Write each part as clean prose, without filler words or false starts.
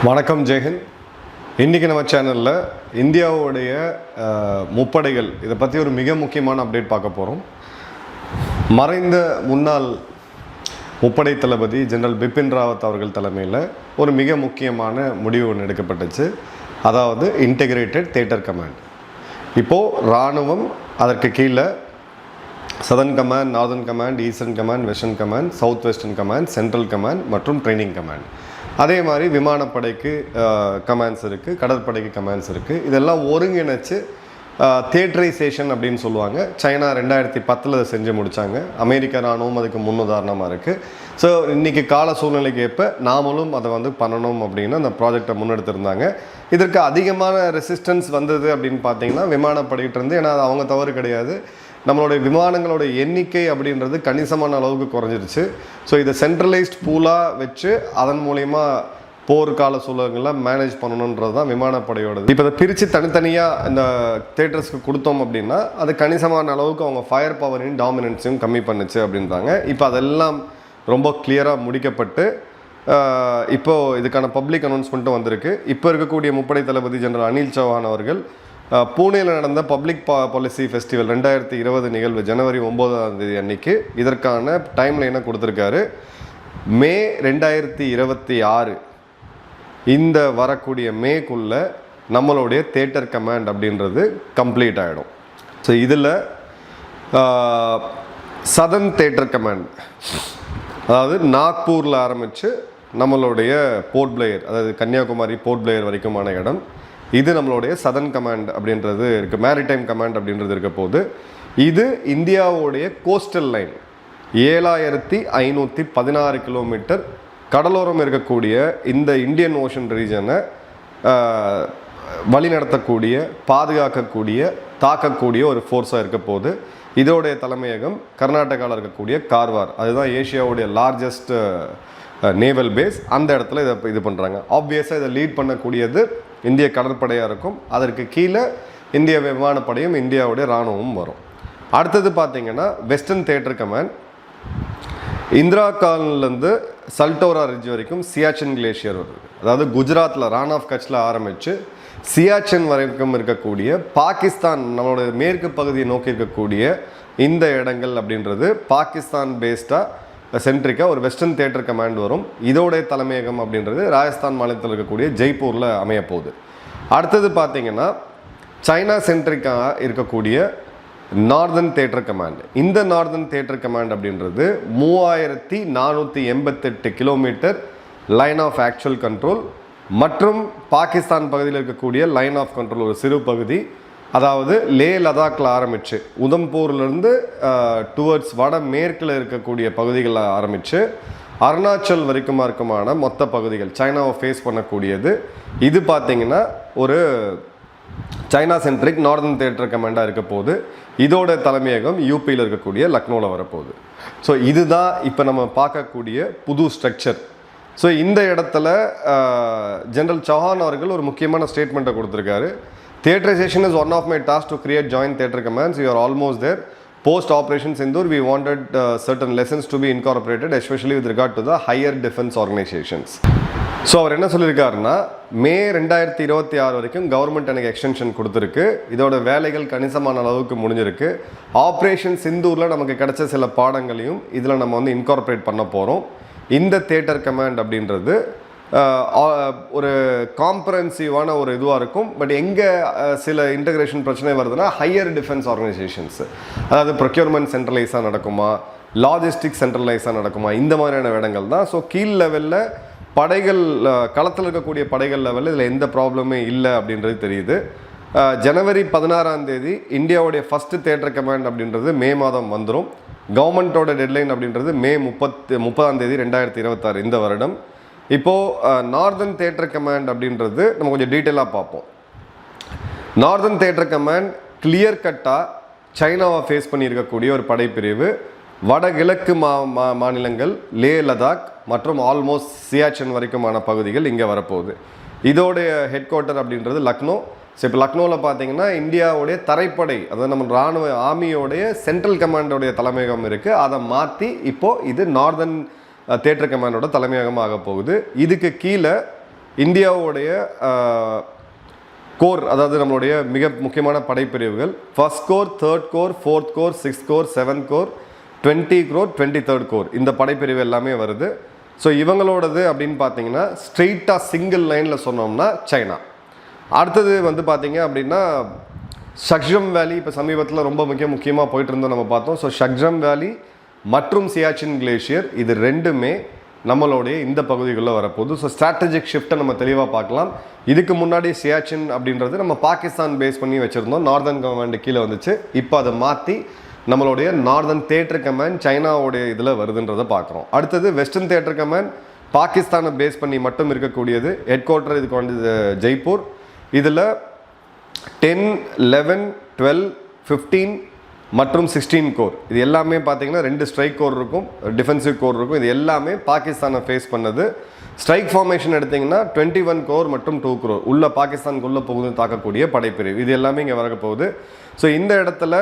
வணக்கம் ஜெயஹிந்த். இன்றைக்கி நம்ம சேனலில் இந்தியாவுடைய முப்படைகள் இதை பற்றி ஒரு மிக முக்கியமான அப்டேட் பார்க்க போகிறோம். மறைந்த முன்னாள் முப்படை தளபதி ஜெனரல் பிபின் ராவத் அவர்கள் தலைமையில் ஒரு மிக முக்கியமான முடிவு ஒன்று எடுக்கப்பட்டுச்சு. அதாவது இன்டெகிரேட்டட் தியேட்டர் கமாண்ட். இப்போது இராணுவம், அதற்கு கீழே southern command, northern command, eastern command, western command, south western command, central command மற்றும் ட்ரைனிங் கமாண்ட். அதே மாதிரி விமானப்படைக்கு கமாண்ட்ஸ் இருக்குது, கடற்படைக்கு கமாண்ட்ஸ் இருக்குது. இதெல்லாம் ஒருங்கிணைச்சு தியேட்டரைசேஷன் அப்படின்னு சொல்லுவாங்க. சைனா 2010 செஞ்சு முடித்தாங்க. அமெரிக்க இராணுவம் அதுக்கு முன்னுதாரணமாக இருக்குது. ஸோ இன்றைக்கி கால சூழ்நிலைக்கு ஏற்ப நாமளும் அதை பண்ணணும் அப்படின்னு அந்த ப்ராஜெக்டை முன்னெடுத்திருந்தாங்க. இதற்கு அதிகமான ரெசிஸ்டன்ஸ் வந்தது அப்படின்னு பார்த்தீங்கன்னா விமானப்படையிட்டிருந்து. ஏன்னா அது அவங்க தவறு கிடையாது. நம்மளுடைய விமானங்களோட எண்ணிக்கை அப்படின்றது கணிசமான அளவுக்கு குறைஞ்சிருச்சு. ஸோ இதை சென்ட்ரலைஸ்ட் பூலாக வச்சு அதன் மூலயமா போர்க்கால சூழல்களை மேனேஜ் பண்ணணுன்றது தான் விமானப்படையோடது. இப்போ அதை பிரித்து தனித்தனியாக இந்த தியேட்டர்ஸ்க்கு கொடுத்தோம் அப்படின்னா அது கணிசமான அளவுக்கு அவங்க ஃபயர் பவரையும் டாமினன்ஸையும் கம்மி பண்ணுச்சு அப்படின்றாங்க. இப்போ அதெல்லாம் ரொம்ப கிளியராக முடிக்கப்பட்டு இப்போது இதுக்கான பப்ளிக் அனௌன்ஸ்மெண்ட்டும் வந்திருக்கு. இப்போ இருக்கக்கூடிய முப்படை தளபதி ஜெனரல் அனில் சௌஹான் அவர்கள் பூனேயில் நடந்த பப்ளிக் பாலிசி ஃபெஸ்டிவல் 2020 நிகழ்வு ஜனவரி 9 அன்னைக்கு இதற்கான டைம் லைனை கொடுத்துருக்காரு. மே 2026 இந்த வரக்கூடிய மேக்குள்ளே நம்மளுடைய தியேட்டர் கமாண்ட் அப்படின்றது கம்ப்ளீட் ஆகிடும். ஸோ இதில் சதர்ன் தியேட்டர் கமாண்ட், அதாவது நாக்பூரில் ஆரம்பித்து நம்மளுடைய போர்ட் பிளேயர், அதாவது கன்னியாகுமரி போர்ட் பிளேயர் வரைக்குமான இடம், இது நம்மளுடைய சதர்ன் கமாண்ட் அப்படின்றது இருக்குது. மேரிடைம் கமாண்ட் அப்படின்றது இருக்க போது இது இந்தியாவுடைய கோஸ்டல் லைன் 7516 கிலோமீட்டர் கடலோரம் இருக்கக்கூடிய இந்த இந்தியன் ஓஷன் ரீஜனை வழிநடத்தக்கூடிய, பாதுகாக்கக்கூடிய, தாக்கக்கூடிய ஒரு ஃபோர்ஸாக இருக்க போது. இதோடைய தலைமையகம் கர்நாடகாவில் இருக்கக்கூடிய கார்வார், அதுதான் ஏஷியாவுடைய லார்ஜஸ்ட் நேவல் பேஸ். அந்த இடத்துல இது பண்ணுறாங்க. ஆப்வியஸாக இதை லீட் பண்ணக்கூடியது இந்திய கடற்படையாக இருக்கும். அதற்கு கீழே இந்திய விமானப்படையும் இந்தியாவுடைய இராணுவமும் வரும். அடுத்தது பார்த்திங்கன்னா வெஸ்டர்ன் தியேட்டர் கமாண்ட் இந்திரா கால்லேருந்து சல்டோரா ரிட்ஜ் வரைக்கும் சியாச்சின் கிளேஷியர் வருது. அதாவது குஜராத்தில் ரான் ஆஃப் கட்சில் ஆரம்பித்து சியாச்சின் வரைக்கும் இருக்கக்கூடிய பாகிஸ்தான், நம்மளோட மேற்கு பகுதியை நோக்கி இருக்கக்கூடிய இந்த இடங்கள் அப்படின்றது பாகிஸ்தான் பேஸ்டாக சென்ட்ரிக்காக ஒரு வெஸ்டர்ன் தியேட்டர் கமாண்ட் வரும். இதோடைய தலைமையகம் அப்படின்றது ராஜஸ்தான் மாநிலத்தில் இருக்கக்கூடிய ஜெய்ப்பூரில் அமையப்போகுது. அடுத்தது பார்த்திங்கன்னா சைனா சென்ட்ரிக்காக இருக்கக்கூடிய நார்தர்ன் தியேட்டர் கமாண்ட். இந்த நார்தர்ன் தியேட்டர் கமாண்ட் அப்படின்றது 3488 kilometre line of actual control மற்றும் பாகிஸ்தான் பகுதியில் இருக்கக்கூடிய லைன் ஆஃப் கண்ட்ரோல் ஒரு சிறு பகுதி. அதாவது லே லதாக்கில் ஆரம்பித்து உதம்பூர்லேருந்து டுவர்ட்ஸ் வட மேற்கில் இருக்கக்கூடிய பகுதிகளில் ஆரம்பித்து அருணாச்சல் வரைக்குமா இருக்குமான மொத்த பகுதிகள் சைனாவை ஃபேஸ் பண்ணக்கூடியது. இது பார்த்திங்கன்னா ஒரு சைனா சென்ட்ரிக் நார்தர்ன் தியேட்டர் கமாண்டாக இருக்க போது. இதோட தலைமையகம் யூபியில் இருக்கக்கூடிய லக்னோவில் வரப்போகுது. ஸோ இதுதான் இப்போ நம்ம பார்க்கக்கூடிய புது ஸ்ட்ரக்சர். ஸோ இந்த இடத்துல ஜெனரல் சௌஹான் அவர்கள் ஒரு முக்கியமான ஸ்டேட்மெண்ட்டை கொடுத்துருக்காரு. Theaterization is one of my tasks to create joint theatre commands. We are almost there. Post Operation Sindoor, we wanted certain lessons to be incorporated, especially with regard to the higher defense organizations. So அவர் என்ன சொல்லியிருக்காருன்னா, மே 2026 வரைக்கும் government எனக்கு extension கொடுத்துருக்கு. இதோட வேலைகள் கணிசமான அளவுக்கு முடிஞ்சிருக்கு. ஆப்ரேஷன் சிந்தூரில் நமக்கு கிடைச்ச சில பாடங்களையும் இதில் நம்ம இன்கார்பரேட் பண்ண போகிறோம். இந்த தியேட்டர் கமாண்ட் அப்படின்றது ஒரு காம்ப்ரஹென்சிவான ஒரு இதுவாக இருக்கும். பட் எங்கே சில இன்டகிரேஷன் பிரச்சனை வருதுன்னா ஹையர் டிஃபென்ஸ் ஆர்கனைசேஷன்ஸ், அதாவது ப்ரொக்யூர்மெண்ட் சென்ட்ரலைஸாக நடக்குமா, லாஜிஸ்டிக் சென்ட்ரலைஸாக நடக்குமா, இந்த மாதிரியான இடங்கள் தான். ஸோ கீழ் லெவலில் படைகள், களத்தில் இருக்கக்கூடிய படைகள் லெவலில் இதில் எந்த ப்ராப்ளமே இல்லை அப்படின்றது தெரியுது. ஜனவரி 16 இந்தியாவுடைய ஃபஸ்ட்டு தியேட்டர் கமாண்ட் அப்படின்றது மே மாதம் வந்துடும். கவர்மெண்ட்டோட டெட்லைன் அப்படின்றது மே 30 2026 இந்த வருடம். இப்போது நார்தர்ன் தியேட்டர் கமாண்ட் அப்படின்றது நம்ம கொஞ்சம் டீட்டெயிலாக பார்ப்போம். நார்தர்ன் தியேட்டர் கமாண்ட் கிளியர் கட்டாக சைனாவை ஃபேஸ் பண்ணியிருக்கக்கூடிய ஒரு படைப்பிரிவு. வடகிழக்கு மாநிலங்கள் லே லதாக் மற்றும் ஆல்மோஸ்ட் சியாச்சின் வரைக்குமான பகுதிகள் இங்கே வரப்போகுது. இதோடைய ஹெட் குவார்ட்டர் அப்படின்றது லக்னோ. ஸோ இப்போ லக்னோவில் பார்த்தீங்கன்னா இந்தியாவுடைய தரைப்படை, அதாவது நம்ம இராணுவ ஆர்மியோடைய சென்ட்ரல் கமாண்டோடைய தலைமையகம் இருக்குது. அதை மாற்றி இப்போது இது நார்தர்ன் தியேட்டர் கமாண்டோட தலைமையகமாக போகுது. இதுக்கு கீழே இந்தியாவுடைய கோர், அதாவது நம்மளுடைய மிக முக்கியமான படைப்பிரிவுகள் first corps, third corps, fourth corps, sixth corps, seventh corps, 20 corps, 23rd corps, இந்த படைப்பிரிவு எல்லாமே வருது. ஸோ இவங்களோடது அப்படின்னு பார்த்தீங்கன்னா ஸ்ட்ரெயிட்டாக சிங்கிள் லைனில் சொன்னோம்னா சைனா. அடுத்தது வந்து பார்த்தீங்க அப்படின்னா ஷக்ஜம் வேலி, இப்போ சமீபத்தில் ரொம்ப முக்கியமாக போயிட்டு இருந்தோம் நம்ம பார்த்தோம். ஸோ ஷக்ஜம் வேலி மற்றும் சியாச்சின் கிளேஷியர் இது ரெண்டுமே நம்மளுடைய இந்த பகுதிகளில் வரப்போகுது. ஸோ ஸ்ட்ராட்டஜிக் ஷிஃப்ட்டை நம்ம தெளிவாக பார்க்கலாம். இதுக்கு முன்னாடி சியாச்சின் அப்படின்றது நம்ம பாகிஸ்தான் பேஸ் பண்ணி வச்சுருந்தோம், நார்தர்ன் கமாண்டு கீழே வந்துச்சு. இப்போ அதை மாற்றி நம்மளுடைய நார்தர்ன் தியேட்டர் கமாண்ட் சைனாவுடைய இதில் வருதுன்றதை பார்க்குறோம். அடுத்தது வெஸ்டர்ன் தியேட்டர் கமாண்ட் பாகிஸ்தானை பேஸ் பண்ணி மட்டும் இருக்கக்கூடியது. ஹெட் குவார்ட்டர் இதுக்கு வந்து ஜெய்ப்பூர். இதில் 10, 11, 12, 15 மற்றும் 16 கோர், இது எல்லாமே பார்த்தீங்கன்னா 2 ஸ்ட்ரைக் கோர் இருக்கும், டிஃபென்சிவ் கோர் இருக்கும். இது எல்லாமே பாகிஸ்தானை ஃபேஸ் பண்ணது. ஸ்ட்ரைக் ஃபார்மேஷன் எடுத்திங்கன்னா 21 கோர் மற்றும் 2 கோர் உள்ள பாகிஸ்தானுக்குள்ளே போகுது தாக்கக்கூடிய படைப்பிரிவு, இது எல்லாமே இங்கே வரக்க போகுது. ஸோ இந்த இடத்துல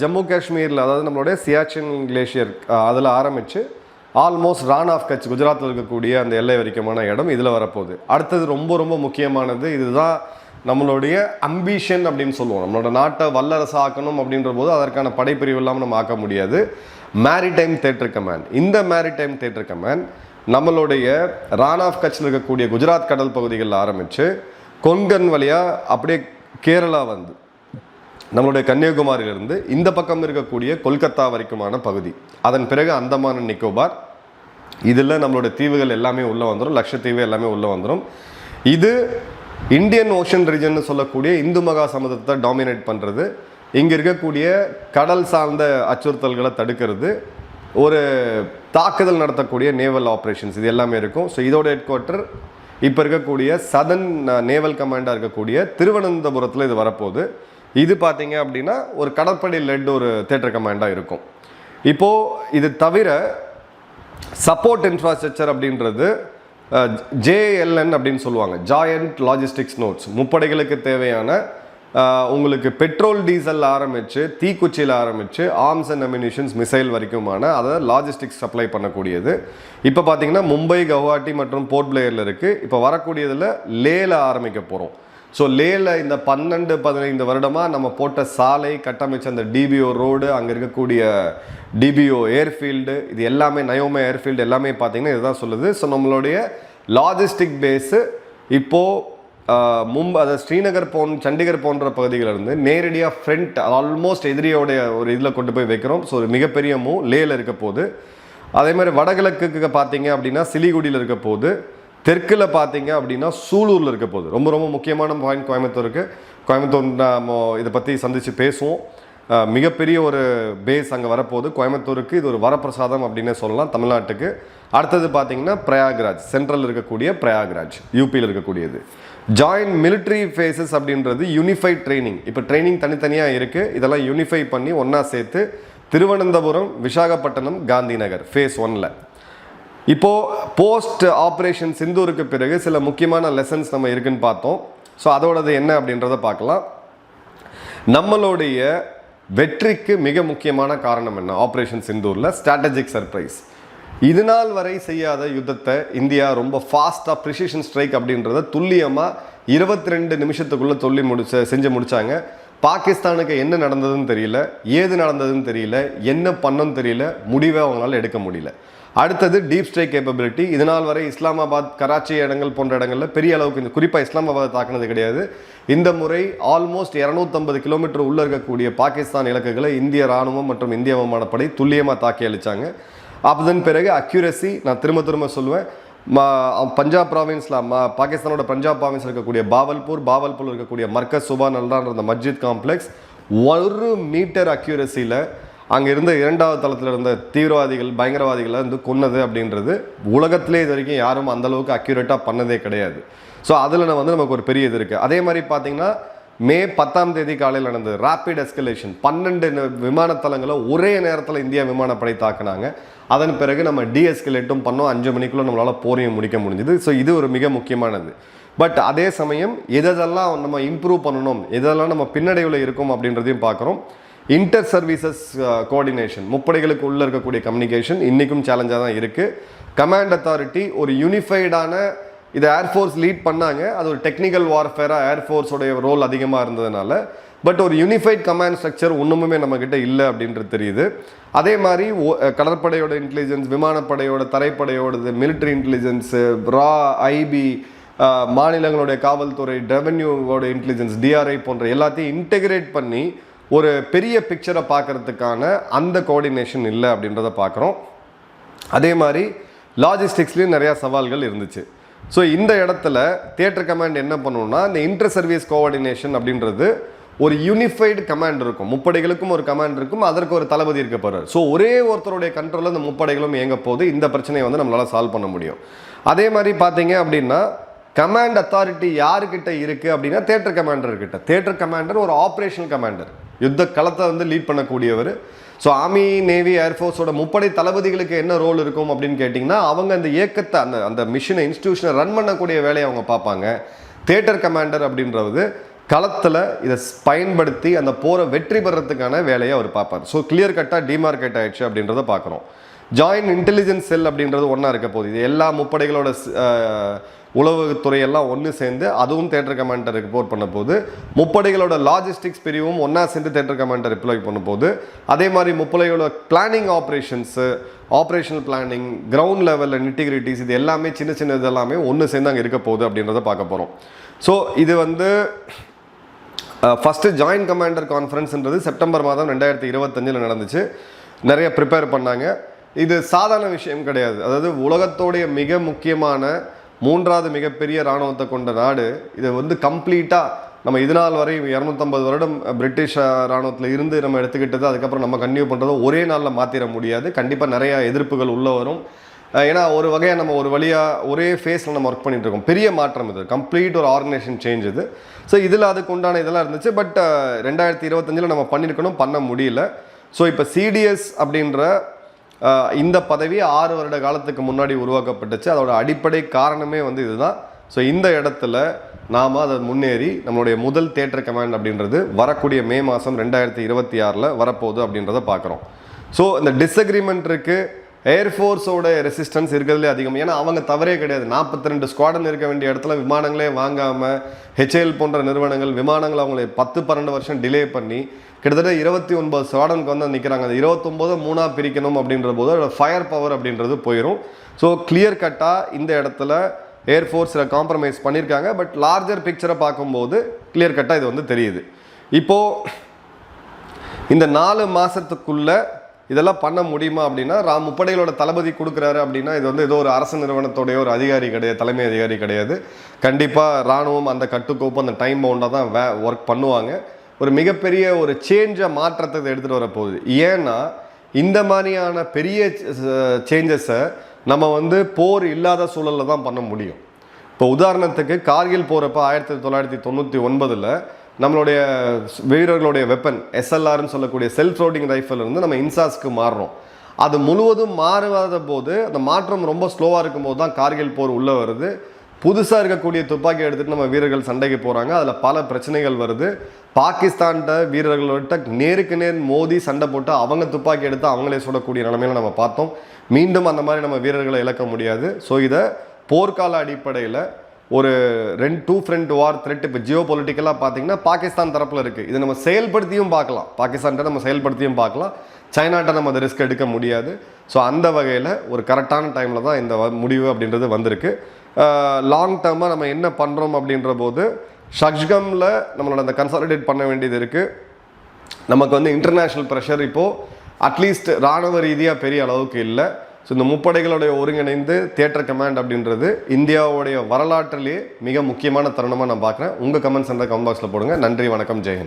ஜம்மு காஷ்மீரில், அதாவது நம்மளுடைய சியாச்சின் கிளேஷியர் அதில் ஆரம்பித்து ஆல்மோஸ்ட் ரான் ஆஃப் கட்ச் குஜராத்தில் இருக்கக்கூடிய அந்த எல்லை வரைக்குமான இடம் இதில் வரப்போகுது. அடுத்தது ரொம்ப ரொம்ப முக்கியமானது, இதுதான் நம்மளுடைய அம்பிஷன் அப்படின்னு சொல்லுவோம். நம்மளோட நாட்டை வல்லரசு ஆக்கணும் அப்படின்ற போது அதற்கான படைப்பிரிவு இல்லாமல் நம்ம ஆக்க முடியாது. Maritime theatre command. இந்த மேரிடைம் தியேட்டர் கமாண்ட் நம்மளுடைய ரான் ஆஃப் கட்சில் இருக்கக்கூடிய குஜராத் கடல் பகுதிகளில் ஆரம்பித்து கொன்கன் வழியாக அப்படியே கேரளா வந்து நம்மளுடைய கன்னியாகுமரியிலிருந்து இந்த பக்கம் இருக்கக்கூடிய கொல்கத்தா வரைக்குமான பகுதி, அதன் பிறகு அந்தமான் அண்ட் நிக்கோபார், இதில் நம்மளுடைய தீவுகள் எல்லாமே உள்ளே வந்துடும், லட்சத்தீவு எல்லாமே உள்ளே வந்துடும். இது இந்தியன் ஓஷன் ரீஜன் சொல்லக்கூடிய இந்து மகா சமுத்திரத்தை டாமினேட் பண்ணுறது, இங்கே இருக்கக்கூடிய கடல் சார்ந்த அச்சுறுத்தல்களை தடுக்கிறது, ஒரு தாக்குதல் நடத்தக்கூடிய நேவல் ஆப்ரேஷன்ஸ், இது எல்லாமே இருக்கும். ஸோ இதோட ஹெட் குவார்ட்டர் இப்போ இருக்கக்கூடிய சதர்ன் நேவல் கமாண்டாக இருக்கக்கூடிய திருவனந்தபுரத்தில் இது வரப்போகுது. இது பார்த்தீங்க அப்படின்னா ஒரு கடற்படை லெட் ஒரு தியேட்டர் கமாண்டாக இருக்கும். இப்போது இது தவிர சப்போர்ட் இன்ஃப்ராஸ்ட்ரக்சர் அப்படின்றது JLN அப்படின்னு சொல்லுவாங்க, ஜாயண்ட் லாஜிஸ்டிக்ஸ் நோட்ஸ். முப்படைகளுக்கு தேவையான உங்களுக்கு பெட்ரோல் டீசல் ஆரம்பித்து தீக்குச்சியில் ஆரம்பித்து ஆர்ம்ஸ் அண்ட் அம்யூனிஷன்ஸ் மிசைல் வரைக்குமான அதை லாஜிஸ்டிக்ஸ் சப்ளை பண்ணக்கூடியது. இப்போ பார்த்தீங்கன்னா மும்பை, கவுஹாட்டி மற்றும் போர்ட் பிளேயரில் இருக்குது. இப்போ வரக்கூடியதில் லேல ஆரம்பிக்க போகிறோம். ஸோ லேல இந்த 12-15 வருடமாக நம்ம போட்ட சாலை கட்டமைச்ச அந்த டிபிஓ ரோடு, அங்கே இருக்கக்கூடிய டிபிஓ ஏர்ஃபீல்டு, இது எல்லாமே நயோமே ஏர்ஃபீல்டு எல்லாமே பார்த்தீங்கன்னா இதுதான் சொல்லுது. ஸோ நம்மளுடைய லாஜிஸ்டிக் பேஸு இப்போது மும்பை, அதாவது ஸ்ரீநகர் சண்டிகர் போன்ற பகுதிகளிலிருந்து நேரடியாக ஃப்ரண்ட் ஆல்மோஸ்ட் எதிரியோடைய ஒரு இதில் கொண்டு போய் வைக்கிறோம். ஸோ ஒரு மிகப்பெரிய மூவ் லேல இருக்க போது. அதே மாதிரி வடகிழக்குக்கு பார்த்தீங்க அப்படின்னா சிலிகுடியில் இருக்க போது, தெற்கில் பார்த்தீங்க அப்படின்னா சூலூரில் இருக்க போகுது. ரொம்ப ரொம்ப முக்கியமான பாயிண்ட் கோயம்புத்தூருக்கு. கோயம்புத்தூர் நம்ம இதை பற்றி சந்தித்து பேசுவோம். மிகப்பெரிய ஒரு பேஸ் அங்கே வரப்போகுது கோயம்புத்தூருக்கு. இது ஒரு வரப்பிரசாதம் அப்படின்னே சொல்லலாம் தமிழ்நாட்டுக்கு. அடுத்தது பார்த்தீங்கன்னா பிரயாக்ராஜ், சென்ட்ரல் இருக்கக்கூடிய பிரயாக்ராஜ், யூபியில் இருக்கக்கூடியது. ஜாயின்ட் மிலிட்ரி ஃபேஸஸ் அப்படின்றது யூனிஃபைட் ட்ரைனிங். இப்போ ட்ரைனிங் தனித்தனியாக இருக்குது, இதெல்லாம் யூனிஃபை பண்ணி ஒன்றா சேர்த்து திருவனந்தபுரம், விசாகப்பட்டினம், காந்தி நகர் ஃபேஸ் 1ல். இப்போது போஸ்ட் ஆப்ரேஷன் சிந்தூருக்கு பிறகு சில முக்கியமான லெசன்ஸ் நம்ம இருக்குன்னு பார்த்தோம். ஸோ அதோடது என்ன அப்படின்றத பார்க்கலாம். நம்மளுடைய வெற்றிக்கு மிக முக்கியமான காரணம் என்ன? ஆப்ரேஷன் சிந்தூரில் ஸ்ட்ராட்டஜிக் சர்ப்ரைஸ். இது நாள் வரை செய்யாத யுத்தத்தை இந்தியா ரொம்ப ஃபாஸ்ட்டாக ப்ரிசிஷன் ஸ்ட்ரைக் அப்படின்றத துல்லியமாக 22 நிமிஷத்துக்குள்ளே செஞ்சு முடித்தாங்க. பாகிஸ்தானுக்கு என்ன நடந்ததுன்னு தெரியல, ஏது நடந்ததுன்னு தெரியல, என்ன பண்ணணும்னு தெரியல, முடிவை அவங்களால எடுக்க முடியல. அடுத்தது டீப் ஸ்ட்ரைக் கேப்பபிலிட்டி. இதனால் வரை இஸ்லாமாபாத், கராச்சி இடங்கள் போன்ற இடங்களில் பெரிய அளவுக்கு இந்த குறிப்பாக இஸ்லாமாபாத் தாக்குனது கிடையாது. இந்த முறை ஆல்மோஸ்ட் 250 கிலோமீட்டர் உள்ளே இருக்கக்கூடிய பாகிஸ்தான் இலக்குகளை இந்திய இராணுவம் மற்றும் இந்திய விமானப்படை துல்லியமாக தாக்கி அளித்தாங்க. அதன் பிறகு அக்யூரசி, நான் திரும்ப சொல்லுவேன், பஞ்சாப் ப்ராவின்ஸில் பாகிஸ்தானோட பஞ்சாப் ப்ராவின்ஸில் இருக்கக்கூடிய பாவல்பூர் இருக்கக்கூடிய மர்கஸ் சுபான் அல்ரான்ற அந்த மஸ்ஜித் காம்ப்ளெக்ஸ் 1 மீட்டர் அக்யூரசியில் அங்கே இருந்த 2வது தளத்தில் இருந்த தீவிரவாதிகள், பயங்கரவாதிகளை வந்து கொன்னது அப்படின்றது உலகத்திலே இது வரைக்கும் யாரும் அந்தளவுக்கு அக்யூரேட்டாக பண்ணதே கிடையாது. ஸோ அதில் நமக்கு ஒரு பெரிய இது இருக்குது. அதே மாதிரி பார்த்தீங்கன்னா மே 10ஆம் தேதி காலையில் நடந்தது ரேப்பிட் எஸ்கலேஷன். 12 விமானத்தளங்களை ஒரே நேரத்தில் இந்தியா விமானப்படை தாக்குனாங்க. அதன் பிறகு நம்ம டீஎஸ்கலேட்டும் பண்ணோம். 5 மணிக்குள்ளே நம்மளால் போரையும் முடிக்க முடிஞ்சுது. ஸோ இது ஒரு மிக முக்கியமானது. பட் அதே சமயம் எதெல்லாம் நம்ம இம்ப்ரூவ் பண்ணணும், எதெல்லாம் நம்ம பின்னடைவில் இருக்கும் அப்படின்றதையும் பார்க்குறோம். இன்டர் சர்வீசஸ் கோஆர்டினேஷன், முப்படைகளுக்கு உள்ளே இருக்கக்கூடிய கம்யூனிகேஷன் இன்றைக்கும் சேலஞ்சாக தான் இருக்குது. கமாண்ட் அத்தாரிட்டி ஒரு யூனிஃபைடான இதை ஏர்ஃபோர்ஸ் லீட் பண்ணாங்க. அது ஒரு டெக்னிக்கல் வார்ஃபேராக ஏர்ஃபோர்ஸோடைய ரோல் அதிகமாக இருந்ததுனால. பட் ஒரு யூனிஃபைட் கமாண்ட் ஸ்ட்ரக்சர் ஒன்றுமே நம்மக்கிட்ட இல்லை அப்படின்றது தெரியுது. அதே மாதிரி கடற்படையோட இன்டெலிஜென்ஸ், விமானப்படையோட, தரைப்படையோட மிலிட்ரி இன்டெலிஜென்ஸு, ரா, ஐபி, மாநிலங்களுடைய காவல்துறை, ரெவென்யூவோட இன்டெலிஜென்ஸ், டிஆர்ஐ போன்ற எல்லாத்தையும் இன்டெகிரேட் பண்ணி ஒரு பெரிய பிக்சரை பார்க்கறதுக்கான அந்த கோஆர்டினேஷன் இல்லை அப்படின்றத பார்க்குறோம். அதே மாதிரி லாஜிஸ்டிக்ஸ்லேயும் நிறையா சவால்கள் இருந்துச்சு. ஸோ இந்த இடத்துல தியேட்டர் கமாண்ட் என்ன பண்ணணும்னா, இந்த இன்டர் சர்வீஸ் கோஆர்டினேஷன் அப்படின்றது ஒரு யூனிஃபைடு கமாண்ட் இருக்கும். முப்படைகளுக்கும் ஒரு கமாண்ட் இருக்கும், அதற்கு ஒரு தளபதி இருக்க போகிறார். ஸோ ஒரே ஒருத்தருடைய கண்ட்ரோலில் இந்த முப்படைகளும் இயங்க போது இந்த பிரச்சனையை வந்து நம்மளால் சால்வ் பண்ண முடியும். அதே மாதிரி பார்த்தீங்க அப்படின்னா கமாண்ட் அத்தாரிட்டி யாருக்கிட்ட இருக்குது அப்படின்னா தியேட்டர் கமாண்டர்கிட்ட. தியேட்டர் கமாண்டர் ஒரு ஆப்ரேஷனல் கமாண்டர், யுத்த களத்தை வந்து லீட் பண்ணக்கூடியவர். ஸோ ஆர்மி, நேவி, ஏர்ஃபோர்ஸோட முப்படை தளபதிகளுக்கு என்ன ரோல் இருக்கும் அப்படின்னு கேட்டிங்கன்னா, அவங்க அந்த இயக்கத்தை அந்த மிஷனை, இன்ஸ்டிடியூஷனை ரன் பண்ணக்கூடிய வேலையை அவங்க பார்ப்பாங்க. தியேட்டர் கமாண்டர் அப்படின்றது களத்தில் இதை பயன்படுத்தி அந்த போரை வெற்றி பெறத்துக்கான வேலையை அவர் பார்ப்பார். ஸோ கிளியர் கட்டாக டிமார்க்கேட் ஆயிடுச்சு அப்படின்றத பார்க்குறோம். ஜாயின்ட் இன்டெலிஜென்ஸ் செல் அப்படின்றது ஒன்றா இருக்க போகுது. இது எல்லா முப்படைகளோட உளவுத்துறையெல்லாம் ஒன்று சேர்ந்து அதுவும் தியேட்டர் கமாண்டர் ரிப்போர்ட் பண்ண போது, முப்படைகளோட லாஜிஸ்டிக்ஸ் பிரிவும் ஒன்றா சேர்ந்து தியேட்டர் கமாண்டர் ரிப்ளை பண்ண போது, அதே மாதிரி முப்படைகளோட planning operations, operational planning, ground லெவலில் இன்டிகிரிட்டிஸ், இது எல்லாமே சின்ன சின்ன இதெல்லாமே ஒன்று சேர்ந்து அங்கே இருக்க போகுது அப்படின்றத பார்க்க போகிறோம். ஸோ இது வந்து ஃபஸ்ட்டு ஜாயின்ட் கமாண்டர் கான்ஃபரன்ஸ்ன்றது செப்டம்பர் மாதம் 2025 நடந்துச்சு. நிறைய ப்ரிப்பேர் பண்ணாங்க. இது சாதாரண விஷயம் கிடையாது. அதாவது உலகத்தோடைய மிக முக்கியமான 3வது மிகப்பெரிய இராணுவத்தை கொண்ட நாடு. இதை வந்து கம்ப்ளீட்டாக நம்ம இது நாள் வரை 250 வருடம் பிரிட்டிஷ் இராணுவத்தில் இருந்து நம்ம எடுத்துக்கிட்டது, அதுக்கப்புறம் நம்ம கன்டினியூ பண்ணுறதை ஒரே நாளில் மாற்றிட முடியாது. கண்டிப்பாக நிறையா எதிர்ப்புகள் உள்ள வரும். ஏன்னா ஒரு வகையாக நம்ம ஒரு வழியாக ஒரே ஃபேஸில் நம்ம ஒர்க் பண்ணிட்டு இருக்கோம். பெரிய மாற்றம் இது, கம்ப்ளீட் ஒரு ஆர்கனைசேஷன் சேஞ்ச் இது. ஸோ இதில் அதுக்கு உண்டான இதெல்லாம் இருந்துச்சு. பட் 2025 நம்ம பண்ணியிருக்கணும், பண்ண முடியல. ஸோ இப்போ சிடிஎஸ் அப்படின்ற இந்த பதவி 6 வருட காலத்துக்கு முன்னாடி உருவாக்கப்பட்டுச்சு. அதோட அடிப்படை காரணமே வந்து இதுதான். ஸோ இந்த இடத்துல நாம் அதை முன்னேறி நம்மளுடைய முதல் தியேட்டர் கமாண்ட் அப்படின்றது வரக்கூடிய மே மாதம் 2026 வரப்போகுது அப்படின்றத பார்க்குறோம். ஸோ இந்த டிஸ்அக்ரிமெண்ட் இருக்குது. ஏர்ஃபோர்ஸோட ரெசிஸ்டன்ஸ் இருக்கிறதுலே அதிகம். ஏன்னா அவங்க தவறே கிடையாது. 42 ஸ்குவாடன் இருக்க வேண்டிய இடத்துல விமானங்களே வாங்காமல் ஹெச்ஏஎல் போன்ற நிறுவனங்கள் விமானங்கள் அவங்களை 10-12 வருஷம் டிலே பண்ணி கிட்டத்தட்ட 29 ஸ்குவாடனுக்கு வந்து நிற்கிறாங்க. அது 29 3ஆக பிரிக்கணும் அப்படின்ற போது அதோட ஃபயர் பவர் அப்படின்றது போயிடும். ஸோ கிளியர் கட்டாக இந்த இடத்துல ஏர்ஃபோர்ஸில் காம்ப்ரமைஸ் பண்ணியிருக்காங்க. பட் லார்ஜர் பிக்சரை பார்க்கும்போது கிளியர் கட்டாக இது வந்து தெரியுது. இப்போது இந்த 4 மாதத்துக்குள்ளே இதெல்லாம் பண்ண முடியுமா அப்படின்னா, முப்படைகளோட தளபதி கொடுக்குறாரு அப்படின்னா இது வந்து ஏதோ ஒரு அரசு நிறுவனத்தோடைய ஒரு அதிகாரி கிடையாது, தலைமை அதிகாரி கிடையாது. கண்டிப்பாக இராணுவம் அந்த கட்டுக்கோப்பு, அந்த டைம் பவுண்டாக தான் ஒர்க் பண்ணுவாங்க. ஒரு மிகப்பெரிய ஒரு மாற்றத்தை எடுத்துகிட்டு வரப்போகுது. ஏன்னா இந்த மாதிரியான பெரிய சேஞ்சஸை நம்ம வந்து போர் இல்லாத சூழலில் தான் பண்ண முடியும். இப்போ உதாரணத்துக்கு கார்கில் போகிறப்ப 1999 நம்மளுடைய வீரர்களுடைய வெப்பன் எஸ்எல்ஆர்னு சொல்லக்கூடிய செல்ஃப் லோடிங் ரைஃபிள் இருந்து நம்ம இன்சாஸ்க்கு மாறுறோம். அது முழுவதும் மாறாத போது, அந்த மாற்றம் ரொம்ப ஸ்லோவாக இருக்கும்போது தான் கார்கில் போர் உள்ளே வருது. புதுசாக இருக்கக்கூடிய துப்பாக்கி எடுத்துகிட்டு நம்ம வீரர்கள் சண்டைக்கு போகிறாங்க. அதில் பல பிரச்சனைகள் வருது. பாகிஸ்தான்கிட்ட வீரர்கள்ட்ட நேருக்கு நேர் மோதி சண்டை போட்டு அவங்க துப்பாக்கி எடுத்து அவங்களே சுடக்கூடிய நிலைமையில நம்ம பார்த்தோம். மீண்டும் அந்த மாதிரி நம்ம வீரர்களை இழக்க முடியாது. ஸோ இதை போர்க்கால அடிப்படையில் ஒரு 2 ஃப்ரண்ட் வார் த்ரெட் இப்போ ஜியோ பொலிட்டிக்கலாக பார்த்தீங்கன்னா பாகிஸ்தான் தரப்பில் இருக்குது. இதை நம்ம செயல்படுத்தியும் பார்க்கலாம், பாகிஸ்தான்கிட்ட நம்ம செயல்படுத்தியும் பார்க்கலாம். சைனாட்ட நம்ம அதை ரிஸ்க் எடுக்க முடியாது. ஸோ அந்த வகையில் ஒரு கரெக்டான டைமில் தான் இந்த முடிவு அப்படின்றது வந்திருக்கு. லாங் டேர்மாக நம்ம என்ன பண்ணுறோம் அப்படின்ற போது ஷக்ஜகமில் நம்மளோட அந்த கன்சாலிடேட் பண்ண வேண்டியது இருக்குது. நமக்கு வந்து இன்டர்நேஷ்னல் ப்ரெஷர் இப்போது அட்லீஸ்ட் இராணுவ ரீதியாக பெரிய அளவுக்கு இல்லை. ஸோ இந்த முப்படைகளுடைய ஒருங்கிணைந்து தியேட்டர் கமாண்ட் அப்படின்றது இந்தியாவுடைய வரலாற்றிலேயே மிக முக்கியமான தருணமாக நான் பார்க்குறேன். உங்கள் கமெண்ட்ஸ் அந்த கமெண்ட் பாக்ஸில் போடுங்க. நன்றி, வணக்கம், ஜெயஹிந்த்.